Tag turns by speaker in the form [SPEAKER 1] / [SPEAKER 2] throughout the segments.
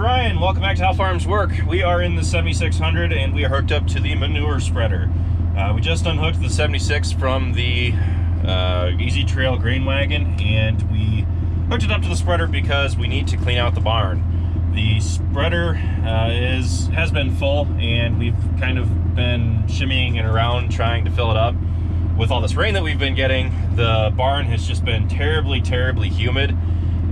[SPEAKER 1] Ryan. Welcome back to How Farms Work. We are in the 7600 and we are hooked up to the manure spreader. We just unhooked the 76 from the Easy Trail grain wagon, and we hooked it up to the spreader because we need to clean out the barn. The spreader has been full, and we've kind of been shimmying it around trying to fill it up. With all this rain that we've been getting, the barn has just been terribly humid,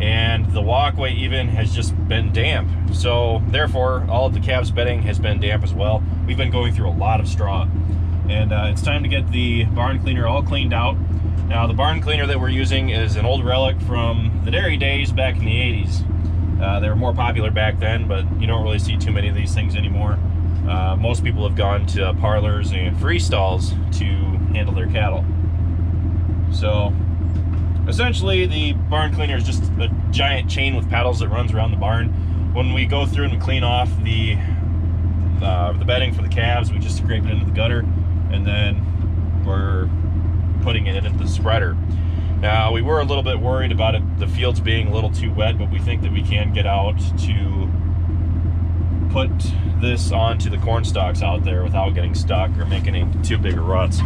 [SPEAKER 1] and the walkway even has just been damp. So therefore, all of the calves bedding has been damp as well. We've been going through a lot of straw, and it's time to get the barn cleaner all cleaned out. Now, the barn cleaner that we're using is an old relic from the dairy days back in the 80s. They were more popular back then, but you don't really see too many of these things anymore. Most people have gone to parlors and free stalls to handle their cattle. So essentially, the barn cleaner is just a giant chain with paddles that runs around the barn. When we go through and we clean off the bedding for the calves, we just scrape it into the gutter, and then we're putting it into the spreader. Now, we were a little bit worried about the fields being a little too wet, but we think that we can get out to put this onto the corn stalks out there without getting stuck or making any too big of ruts.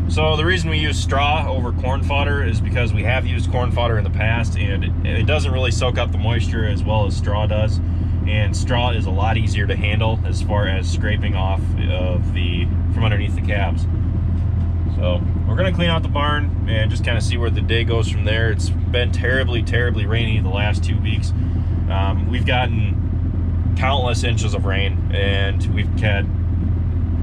[SPEAKER 1] So the reason we use straw over corn fodder is because we have used corn fodder in the past, and it doesn't really soak up the moisture as well as straw does, and straw is a lot easier to handle as far as scraping off from underneath the calves. So we're going to clean out the barn and just kind of see where the day goes from there. It's been terribly rainy the last 2 weeks. We've gotten countless inches of rain, and we've had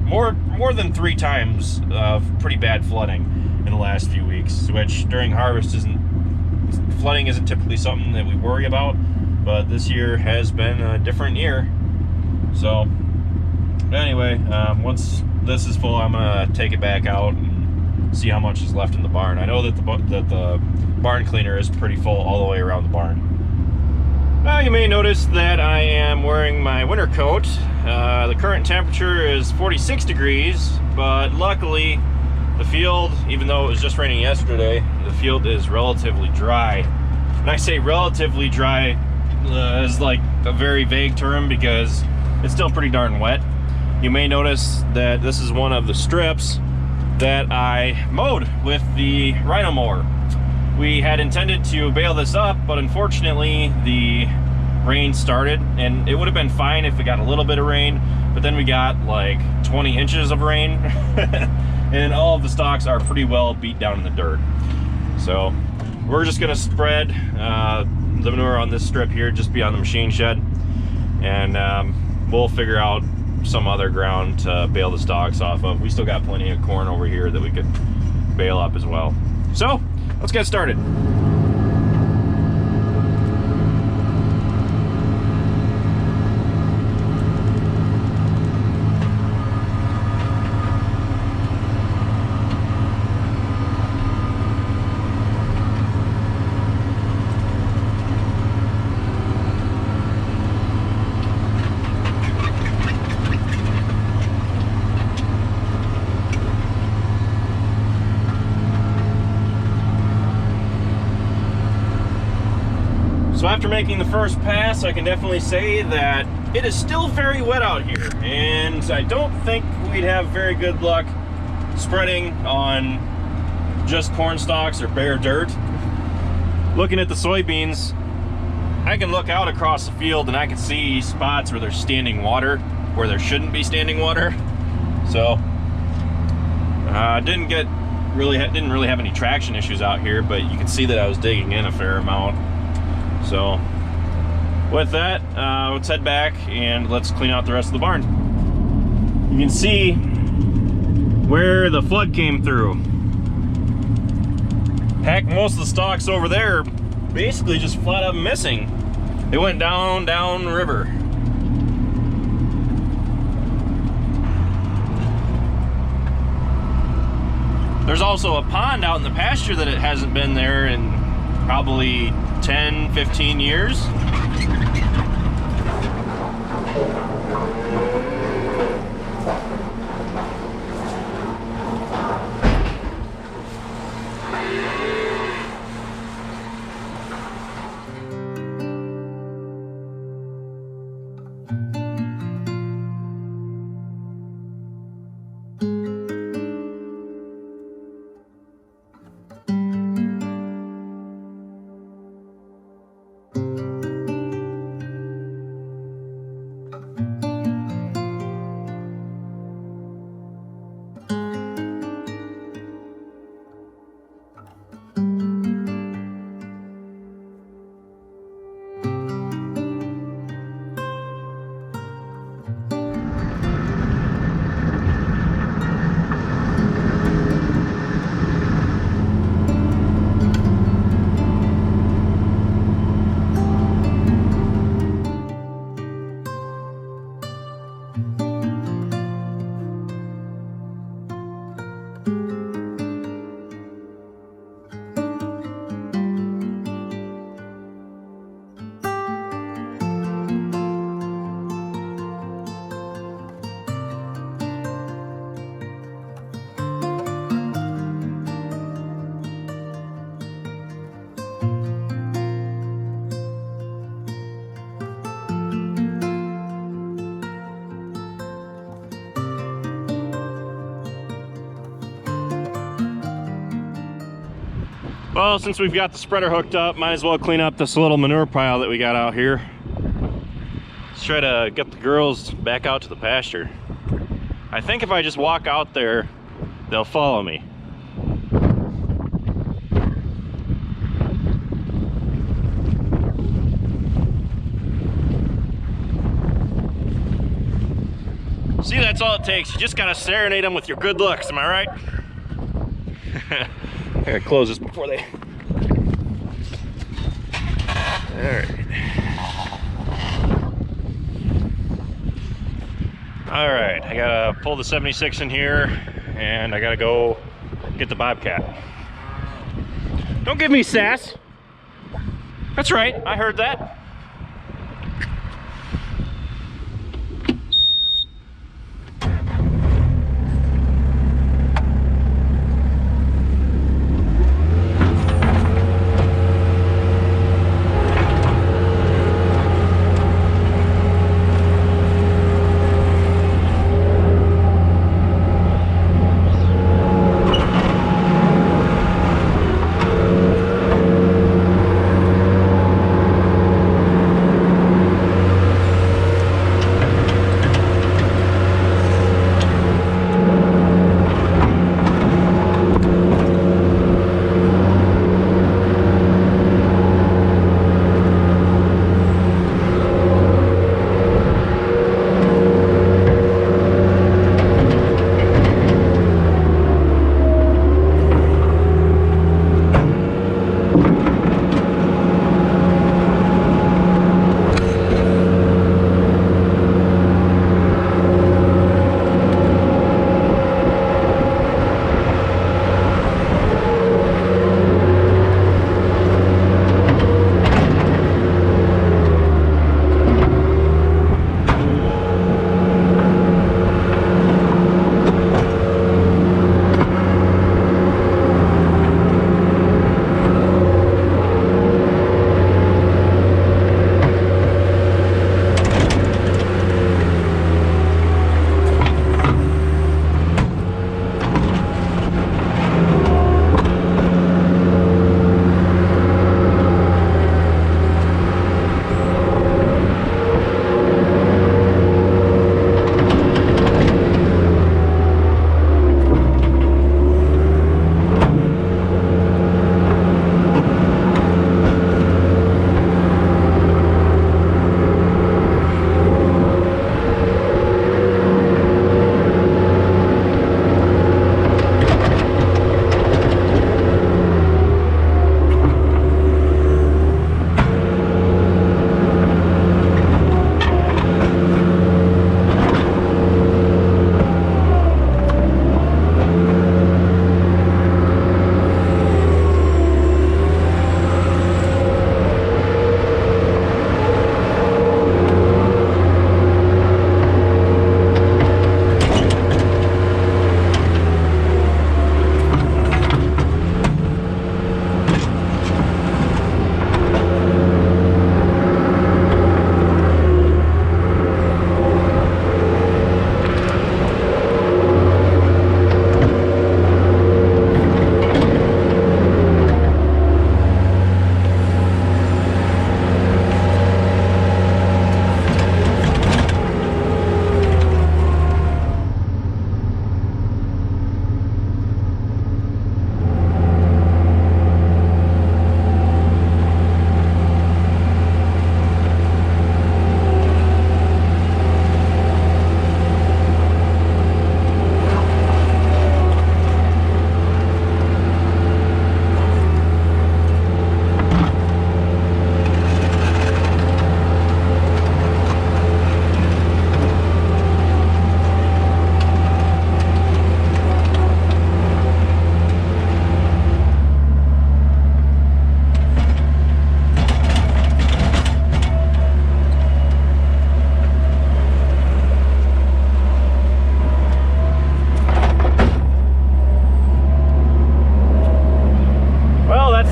[SPEAKER 1] more than 3 times of pretty bad flooding in the last few weeks, which during harvest flooding isn't typically something that we worry about, but this year has been a different year. So anyway, once this is full, I'm gonna take it back out and see how much is left in the barn. I know that the barn cleaner is pretty full all the way around the barn. Now, you may notice that I am wearing my winter coat. The current temperature is 46 degrees, but luckily the field, even though it was just raining yesterday, the field is relatively dry. And I say relatively dry is like a very vague term because it's still pretty darn wet. You may notice that this is one of the strips that I mowed with the rhino mower. We had intended to bale this up, but unfortunately the rain started, and it would have been fine if we got a little bit of rain, but then we got like 20 inches of rain and all of the stalks are pretty well beat down in the dirt. So we're just gonna spread the manure on this strip here, just beyond the machine shed, and we'll figure out some other ground to bale the stalks off of. We still got plenty of corn over here that we could bale up as well. So let's get started. So after making the first pass, I can definitely say that it is still very wet out here, and I don't think we'd have very good luck spreading on just corn stalks or bare dirt. Looking at the soybeans, I can look out across the field and I can see spots where there's standing water where there shouldn't be standing water. So didn't really have any traction issues out here, but you can see that I was digging in a fair amount. So with that, let's head back and let's clean out the rest of the barn. You can see where the flood came through. Heck, most of the stalks over there are basically just flat up missing. They went down river. There's also a pond out in the pasture that it hasn't been there in probably 10, 15 years. Well, since we've got the spreader hooked up, might as well clean up this little manure pile that we got out here. Let's try to get the girls back out to the pasture. I think if I just walk out there, they'll follow me. See, that's all it takes. You just gotta serenade them with your good looks, am I right? I gotta close this before they... Alright, I gotta pull the 76 in here, and I gotta go get the Bobcat. Don't give me sass. That's right, I heard that.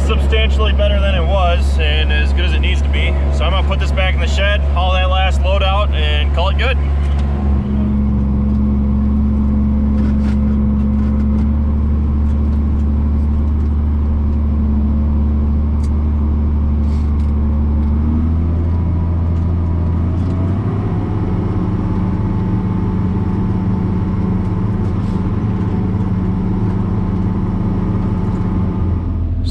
[SPEAKER 1] substantially better than it was and as good as it needs to be. So I'm gonna put this back in the shed, haul that last load out, and call it good.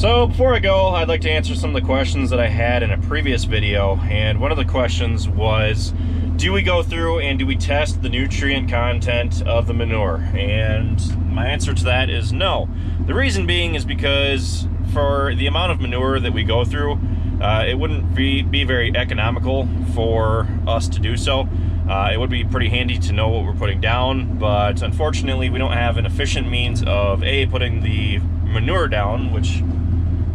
[SPEAKER 1] So before I go, I'd like to answer some of the questions that I had in a previous video, and one of the questions was, do we go through and do we test the nutrient content of the manure? And my answer to that is no. The reason being is because for the amount of manure that we go through, it wouldn't be very economical for us to do so. It would be pretty handy to know what we're putting down, but unfortunately we don't have an efficient means of putting the manure down, which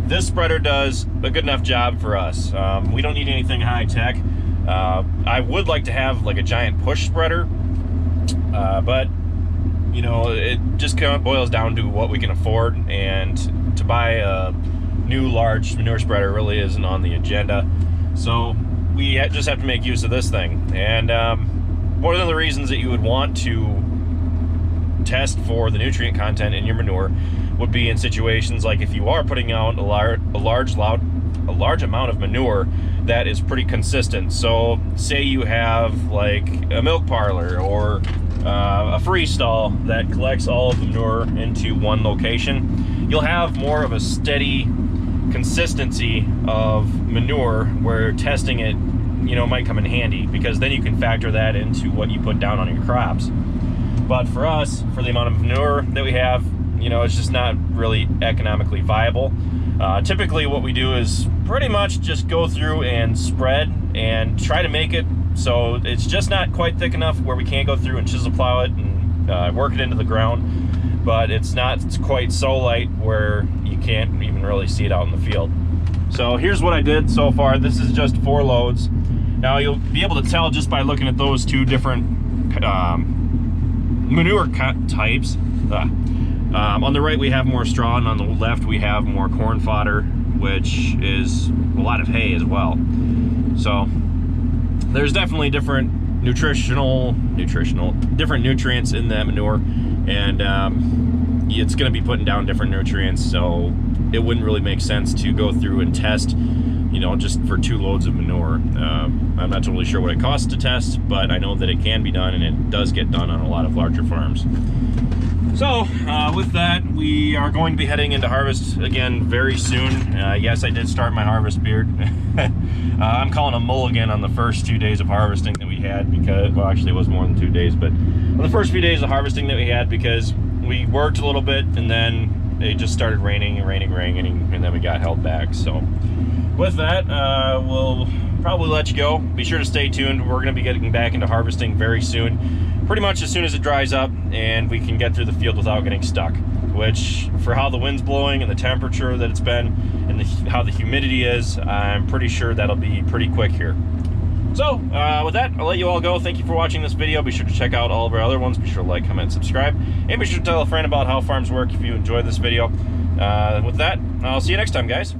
[SPEAKER 1] this spreader does a good enough job for us. We don't need anything high tech. I would like to have like a giant push spreader, but you know, it just kind of boils down to what we can afford, and to buy a new large manure spreader really isn't on the agenda. So we just have to make use of this thing. And one of the reasons that you would want to test for the nutrient content in your manure would be in situations like if you are putting out a large amount of manure that is pretty consistent. So say you have like a milk parlor or a free stall that collects all of the manure into one location, you'll have more of a steady consistency of manure where testing it, you know, might come in handy, because then you can factor that into what you put down on your crops. But for us, for the amount of manure that we have, you know, it's just not really economically viable. Typically what we do is pretty much just go through and spread and try to make it so it's just not quite thick enough where we can't go through and chisel plow it and work it into the ground, but it's quite so light where you can't even really see it out in the field. So here's what I did so far. This is just 4 loads. Now you'll be able to tell just by looking at those two different manure types. On the right we have more straw, and on the left we have more corn fodder, which is a lot of hay as well. So there's definitely different different nutrients in that manure, and it's going to be putting down different nutrients, so it wouldn't really make sense to go through and test, you know, just for 2 loads of manure. I'm not totally sure what it costs to test, but I know that it can be done, and it does get done on a lot of larger farms. So with that, we are going to be heading into harvest again very soon. Yes, I did start my harvest beard. I'm calling a mulligan on the first 2 days of harvesting that we had, because, well, actually it was more than 2 days, but on the first few days of harvesting that we had, because we worked a little bit and then it just started raining, and then we got held back. So with that, we'll probably let you go. Be sure to stay tuned. We're going to be getting back into harvesting very soon, pretty much as soon as it dries up and we can get through the field without getting stuck, which, for how the wind's blowing and the temperature that it's been and how the humidity is, I'm pretty sure that'll be pretty quick here. So with that, I'll let you all go. Thank you for watching this video. Be sure to check out all of our other ones. Be sure to like, comment, subscribe, and be sure to tell a friend about how farms work if you enjoyed this video. With that, I'll see you next time, guys.